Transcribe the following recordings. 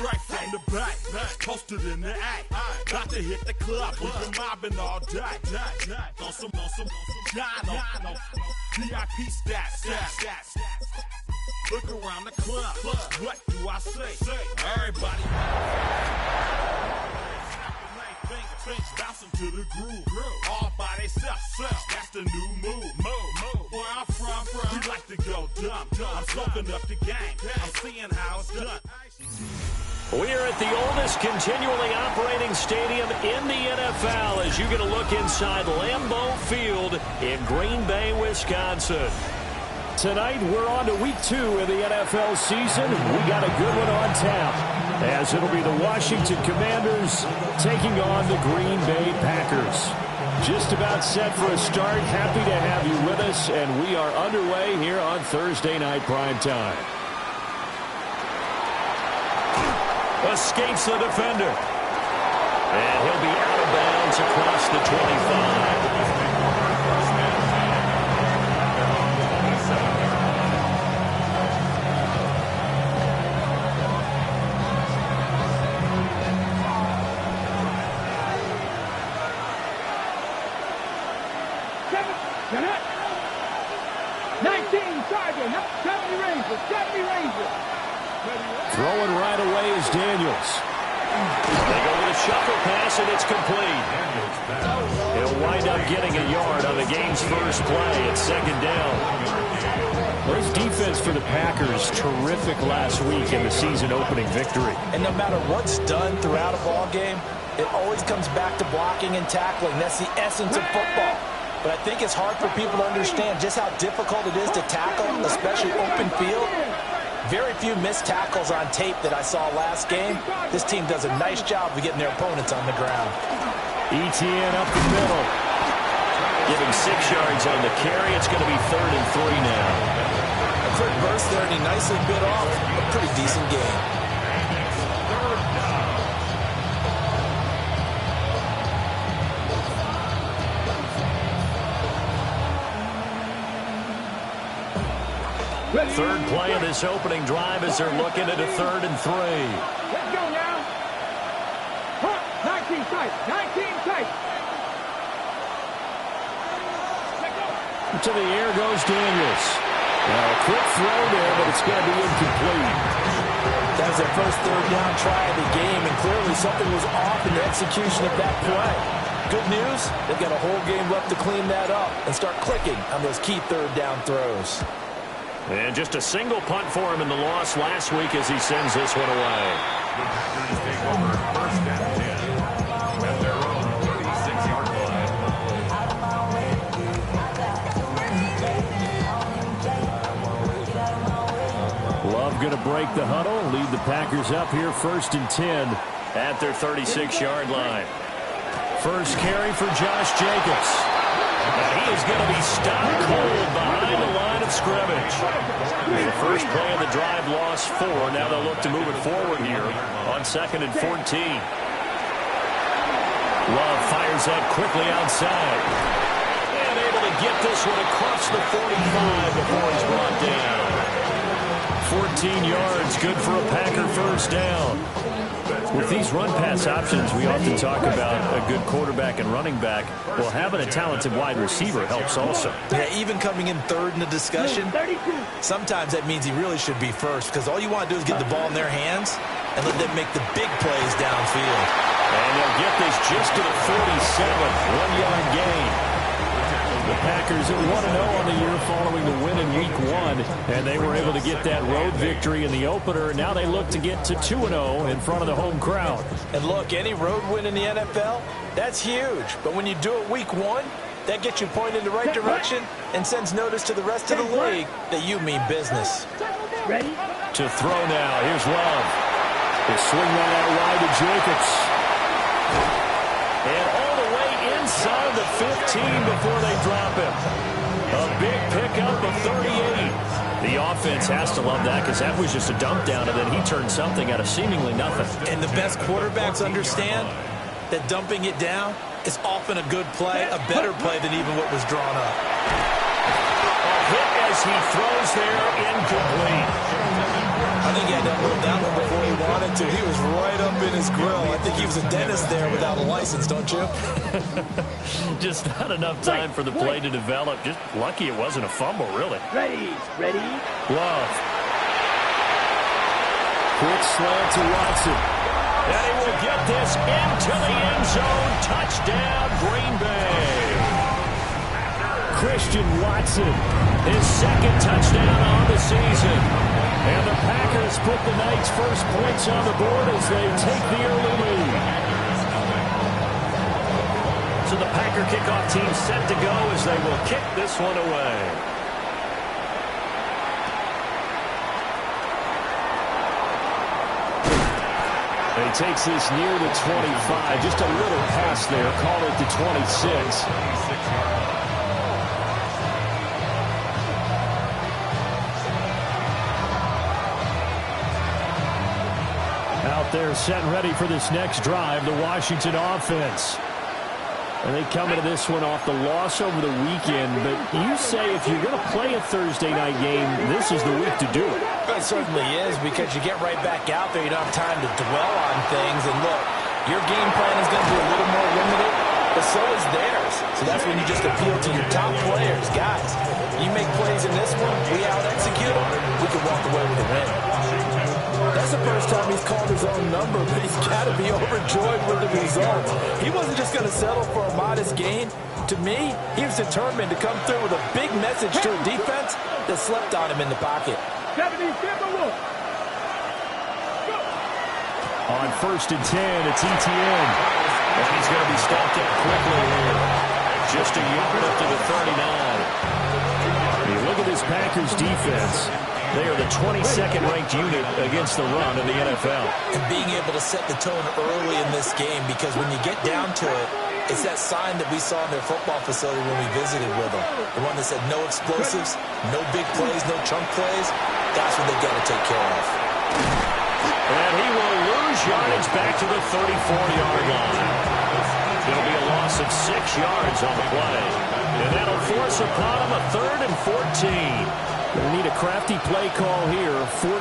straight from the back, posted in the act. Got to hit the club, we've been mobbing all day. On some Dino, VIP stats. Look around the club, what do I say? Everybody bouncing to the groove, all by themselves. That's the new move. Where I'm from, we like to go dumb. I'm soaking up the game. I'm seeing how it's done. We are at the oldest continually operating stadium in the NFL as you get a look inside Lambeau Field in Green Bay, Wisconsin. Tonight, we're on to week 2 of the NFL season. We got a good one on tap, as it'll be the Washington Commanders taking on the Green Bay Packers. Just about set for a start. Happy to have you with us, and we are underway here on Thursday Night Primetime. Escapes the defender. And he'll be out of bounds across the 25. Throwing right away is Daniels. They go with a shuffle pass, and it's complete. He'll wind up getting a yard on the game's first play at second down. Well, his defense for the Packers, terrific last week in the season-opening victory. And no matter what's done throughout a ball game, it always comes back to blocking and tackling. That's the essence of football. But I think it's hard for people to understand just how difficult it is to tackle, especially open field. Very few missed tackles on tape that I saw last game. This team does a nice job of getting their opponents on the ground. ETN up the middle. Giving 6 yards on the carry. It's going to be 3rd and 3 now. A quick burst there, and he nicely bit off a pretty decent game. Third play of this opening drive as they're looking at a 3rd and 3. Let's go now. 19 tight. 19 tight. To the air goes Daniels. Now a quick throw there, but it's going to be incomplete. That was their first 3rd down try of the game, and clearly something was off in the execution of that play. Good news, they've got a whole game left to clean that up and start clicking on those key 3rd down throws. And just a single punt for him in the loss last week as he sends this one away. The Packers take over 1st and 10 at their own 36-yard line. Love going to break the huddle, lead the Packers up here 1st and 10 at their 36-yard line. First carry for Josh Jacobs. And he is going to be stopped cold behind the line of scrimmage. The first play of the drive lost 4. Now they'll look to move it forward here on 2nd and 14. Love fires that quickly outside. And able to get this one across the 45 before he's brought down. 14 yards, good for a Packer first down. With these run-pass options, we often talk about a good quarterback and running back. Well, having a talented wide receiver helps also. Yeah, even coming in 3rd in the discussion, sometimes that means he really should be first, because all you want to do is get the ball in their hands and let them make the big plays downfield. And they'll get this just to the 47, 1-yard gain. The Packers at 1-0 on the year following the win in Week 1, and they were able to get that road victory in the opener. Now they look to get to 2-0 in front of the home crowd. And look, any road win in the NFL, that's huge. But when you do it Week 1, that gets you pointed in the right direction and sends notice to the rest of the league that you mean business. Ready? To throw now. Here's Love. They swing that out wide to Jacobs. And all the way inside the 15 before they drop him. A big pickup of 38. The offense has to love that, because that was just a dump down, and then he turned something out of seemingly nothing. And the best quarterbacks understand that dumping it down is often a good play, a better play than even what was drawn up. A hit as he throws there, incomplete. I think he had to unload that one before he wanted to. He was right up in his grill. I think he was a dentist there without a license, don't you? Just not enough time for the play to develop. Just lucky it wasn't a fumble, really. Ready. Love. Quick slant to Watson. And he will get this into the end zone. Touchdown, Green Bay. Christian Watson, his second touchdown on the season. And the Packers put the night's first points on the board as they take the early lead. So the Packer kickoff team set to go as they will kick this one away. He takes this near the 25. Just a little pass there. Call it the 26. Out there set and ready for this next drive, the Washington offense. And they come into this one off the loss over the weekend. But you say if you're going to play a Thursday night game, this is the week to do it. It certainly is, because you get right back out there. You don't have time to dwell on things. And look, your game plan is going to be a little more limited, but so is theirs. So that's when you just appeal to your top players. Guys, you make plays in this one, we out-execute them, we can walk away with a win. That's the first time he's called his own number, but he's got to be overjoyed with the result. He wasn't just going to settle for a modest gain. To me, he was determined to come through with a big message to a defense that slept on him in the pocket. 70, On 1st and 10, it's Etienne. And he's going to be stopped up quickly here. Just a yard up to the 39. You look at this Packers defense. They are the 22nd ranked unit against the run in the NFL. And being able to set the tone early in this game, because when you get down to it, it's that sign that we saw in their football facility when we visited with them. The one that said no explosives, no big plays, no chunk plays. That's what they've got to take care of. And he will lose yardage back to the 34-yard line. It'll be a loss of 6 yards on the play. And that'll force upon him a 3rd and 14. They need a crafty play call here. 14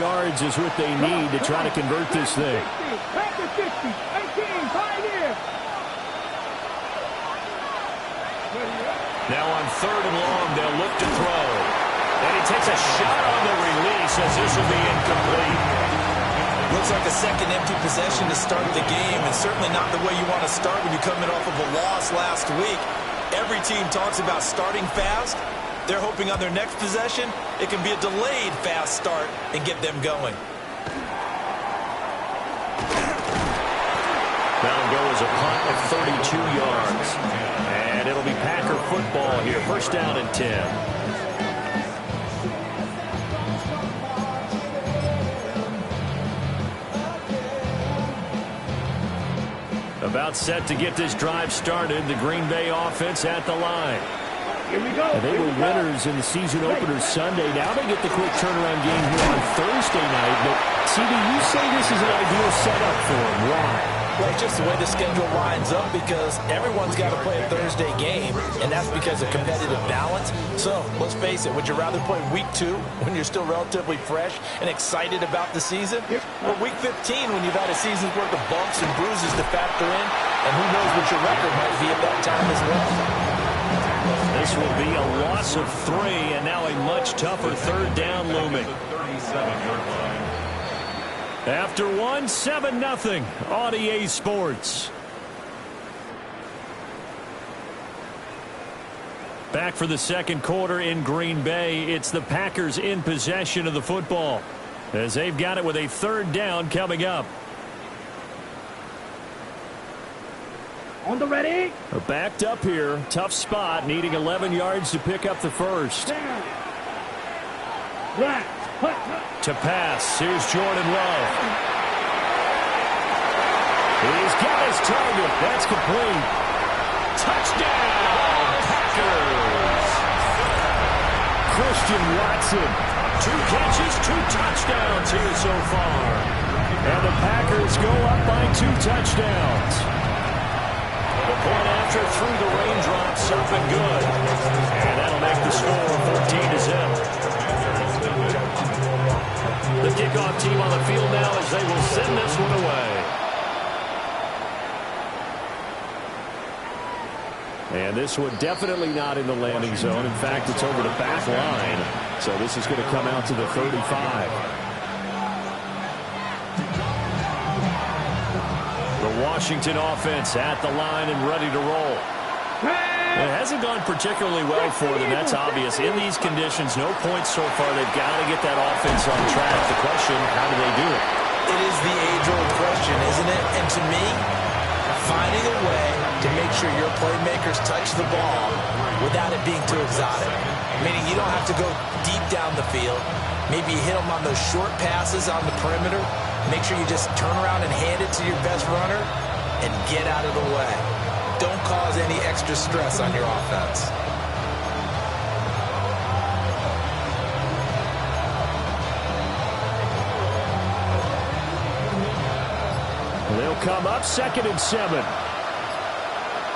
yards is what they need to try to convert this thing. Now on 3rd and long, they'll look to throw. And he takes a shot on the release as this will be incomplete. Looks like a second empty possession to start the game, and certainly not the way you want to start when you're coming off of a loss last week. Every team talks about starting fast. They're hoping on their next possession, it can be a delayed fast start and get them going. Now goes a punt of 32 yards. And it'll be Packer football here. 1st down and 10. About set to get this drive started. The Green Bay offense at the line. Here we go. And they were winners in the season opener Sunday. Now they get the quick turnaround game here on Thursday night. But, CD, you say this is an ideal setup for them. Why? Well, it's just the way the schedule lines up, because everyone's got to play a Thursday game, and that's because of competitive balance. So, let's face it, would you rather play week 2 when you're still relatively fresh and excited about the season? Or week 15 when you've had a season's worth of bumps and bruises to factor in, and who knows what your record might be at that time as well? This will be a loss of 3, and now a much tougher 3rd down looming. After 1, 7-0 on EA Sports. Back for the second quarter in Green Bay. It's the Packers in possession of the football, as they've got it with a 3rd down coming up. On the ready. They're backed up here. Tough spot, needing 11 yards to pick up the first. Down. Black. To pass. Here's Jordan Love. He's got his target. That's complete. Touchdown, Packers. Christian Watson. 2 catches, 2 touchdowns here so far. And the Packers go up by 2 touchdowns. The point after through the raindrops, something good. And that'll make the score 14-0. The kickoff team on the field now as they will send this one away. And this one definitely not in the landing zone. In fact, it's over the back line. So this is going to come out to the 35. The Washington offense at the line and ready to roll. It hasn't gone particularly well for them. That's obvious. In these conditions, no points so far. They've got to get that offense on track. The question, how do they do it? It is the age-old question, isn't it? And to me, finding a way to make sure your playmakers touch the ball without it being too exotic. Meaning you don't have to go deep down the field. Maybe you hit them on those short passes on the perimeter. Make sure you just turn around and hand it to your best runner and get out of the way. Don't cause any extra stress on your offense. They'll come up 2nd and 7.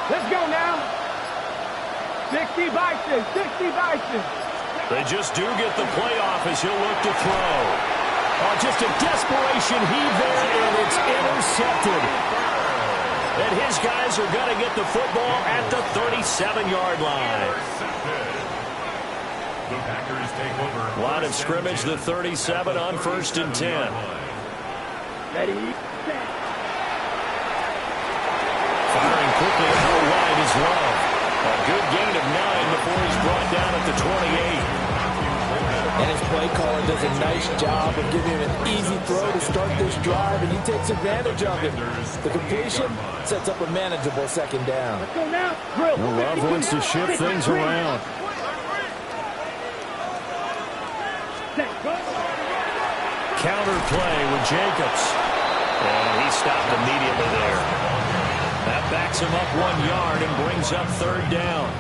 Let's go now. 60 Bison, 60 Bison. They just do get the playoff as he'll look to throw. Oh, just a desperation heave there, and it's intercepted. And his guys are going to get the football at the 37-yard line. The Packers take over. Line of scrimmage, the 37 on 1st and 10. Ready, set. Firing quickly out wide is Love. A good gain of 9 before he's brought down at the 28. And his play caller does a nice job of giving him an easy throw to start this drive, and he takes advantage of it. The completion sets up a manageable 2nd down. Let's go now. Drill. Well, Love wants to shift things around. Set, go. Counter play with Jacobs. And he stopped immediately there. That backs him up 1 yard and brings up 3rd down.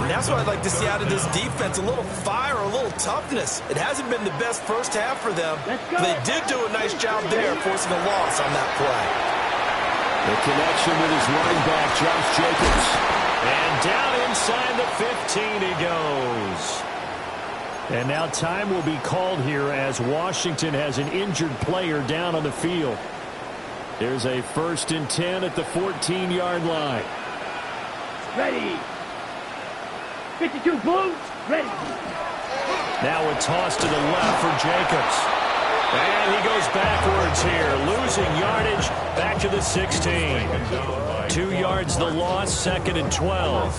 And that's what I'd like to see out of this defense, a little fire, a little toughness. It hasn't been the best first half for them. But they did do a nice job there, forcing a loss on that play. The connection with his running back, Josh Jacobs. And down inside the 15 he goes. And now time will be called here as Washington has an injured player down on the field. There's a 1st and 10 at the 14-yard line. Ready. 52 Blues, ready. Now a toss to the left for Jacobs. And he goes backwards here, losing yardage back to the 16. 2 yards the loss, 2nd and 12.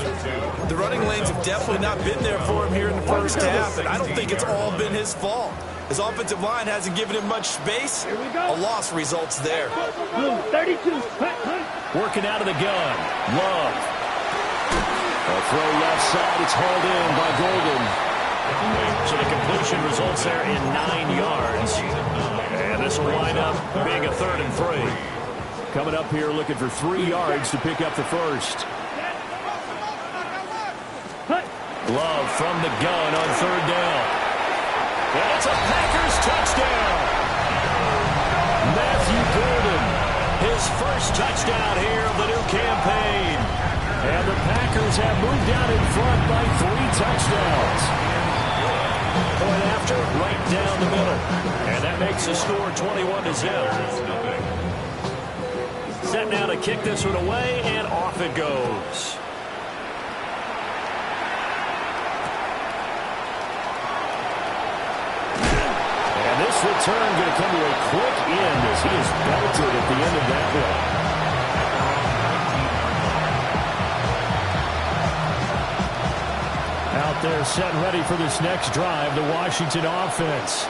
The running lanes have definitely not been there for him here in the first half, and I don't think it's all been his fault. His offensive line hasn't given him much space. A loss results there. Blue, 32, Working out of the gun, Love. A throw left side, it's hauled in by Golden. So the completion results there in 9 yards. And this will wind up being a 3rd and 3. Coming up here looking for 3 yards to pick up the first. Love from the gun on 3rd down. And it's a Packers touchdown. Matthew Golden, his first touchdown here of the new campaign. And the Packers have moved out in front by 3 touchdowns. Point after, right down the middle. And that makes the score 21-0. Set now to kick this one away, and off it goes. And this return going to come to a quick end as he is belted at the end of that one. Out there set and ready for this next drive, the Washington offense.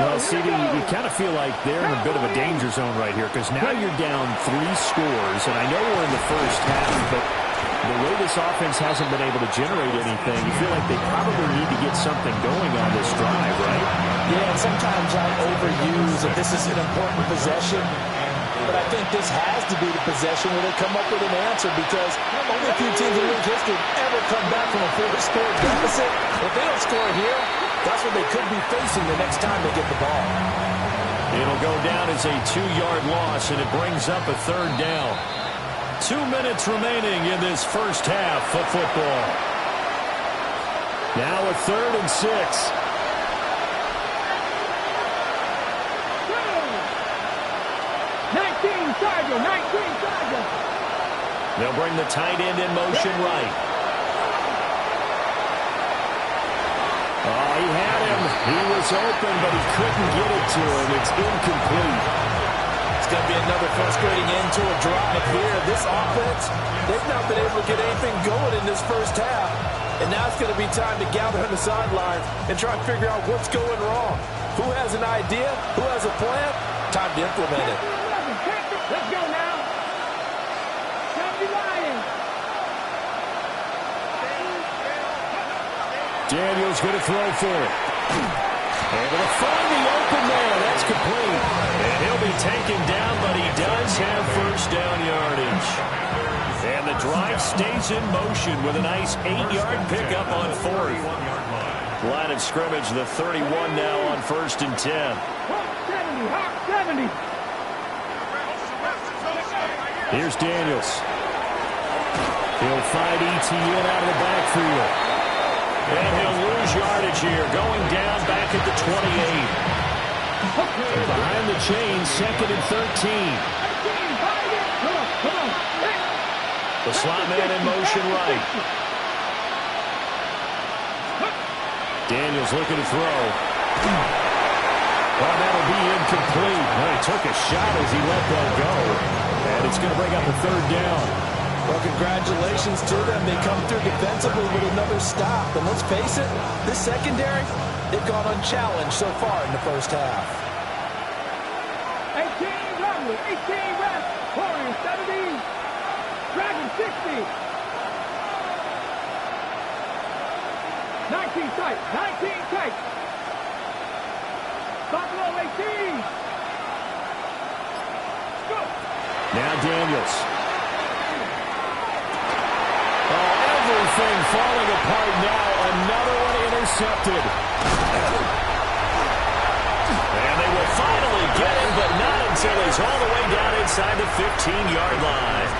Well, CD, you kind of feel like they're in a bit of a danger zone right here because now you're down 3 scores, and I know we're in the first half, but the way this offense hasn't been able to generate anything, you feel like they probably need to get something going on this drive, right? Yeah, and sometimes I overuse that this is an important possession. But I think this has to be the possession where they come up with an answer because only a few teams in league history ever come back from a 4-score deficit. If they don't score here, that's what they could be facing the next time they get the ball. It'll go down as a 2-yard loss, and it brings up a 3rd down. 2 minutes remaining in this first half of football. Now a 3rd and 6. Charger, 19 Charger. They'll bring the tight end in motion right. Oh, he had him. He was open, but he couldn't get it to him. It's incomplete. It's going to be another frustrating end to a drive here. This offense, they've not been able to get anything going in this first half. And now it's going to be time to gather on the sidelines and try and figure out what's going wrong. Who has an idea? Who has a plan? Time to implement it. Let's go now. Time to Lions. Daniels going to throw for it. Able to find the open man. That's complete. And he'll be taken down, but he does have first down yardage. And the drive stays in motion with a nice 8-yard pickup on fourth. Line of scrimmage, the 31 now on 1st and 10. Hawk 70, Hawk 70. Here's Daniels. He'll find Etienne out of the backfield. And he'll lose yardage here, going down back at the 28. Behind the chain, 2nd and 13. Come on. The slot man in motion right. Daniels looking to throw. Well, that'll be incomplete. Well, he took a shot as he let that go. And it's going to bring up a 3rd down. Well, congratulations to them. They come through defensively with another stop. And let's face it, this secondary, they've gone unchallenged so far in the first half. 18 Rumble, 18 West, Warriors 70, Dragon 60. 19 tight, 19 tight. Buffalo 18. Go. Now Daniels. Oh, everything falling apart now. Another one intercepted. And they will finally get him, but not until he's all the way down inside the 15-yard line.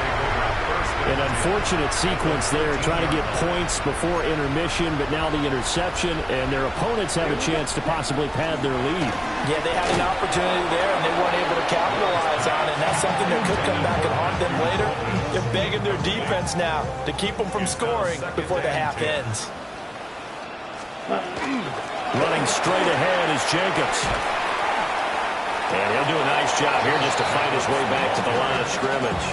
An unfortunate sequence there, trying to get points before intermission, but now the interception, and their opponents have a chance to possibly pad their lead. Yeah, they had an opportunity there, and they weren't able to capitalize on it. And that's something that could come back and haunt them later. They're begging their defense now to keep them from scoring before the half ends. Running straight ahead is Jacobs. And he'll do a nice job here just to find his way back to the line of scrimmage.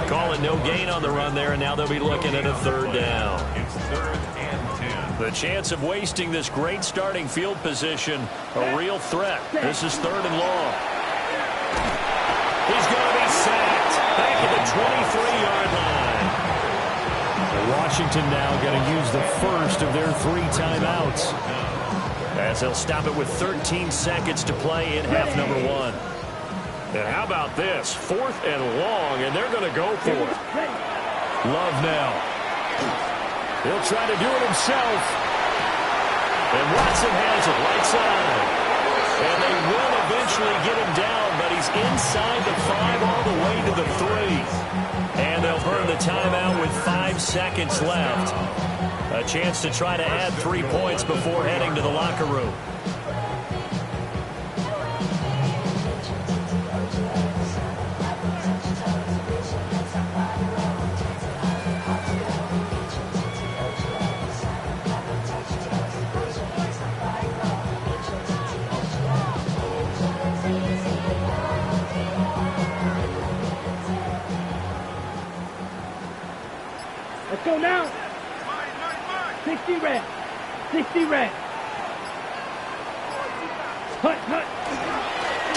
Calling no gain on the run there, and now they'll be looking at a 3rd down. It's 3rd and 10. The chance of wasting this great starting field position, a real threat. This is 3rd and long. He's going to be sacked back at the 23-yard line. Washington now going to use the first of their 3 timeouts, as they'll stop it with 13 seconds to play in half number 1. And how about this? 4th and long, and they're going to go for it. Love now. He'll try to do it himself. And Watson has it right side. And they will eventually get him down, but he's inside the 5 all the way to the 3. And they'll burn the timeout with 5 seconds left. A chance to try to add 3 points before heading to the locker room. Let's go now. 60 red. 60 red. Hut.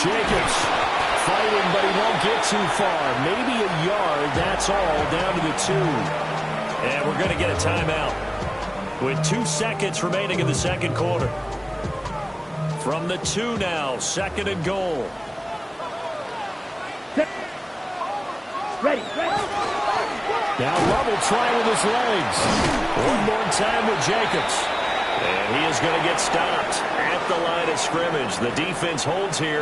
Jacobs fighting, but he won't get too far. Maybe a yard, that's all, down to the 2. And we're going to get a timeout with 2 seconds remaining in the second quarter. From the 2 now, 2nd and goal. Ready. Now Love will try with his legs. One more time with Jacobs. And he is going to get stopped at the line of scrimmage. The defense holds here.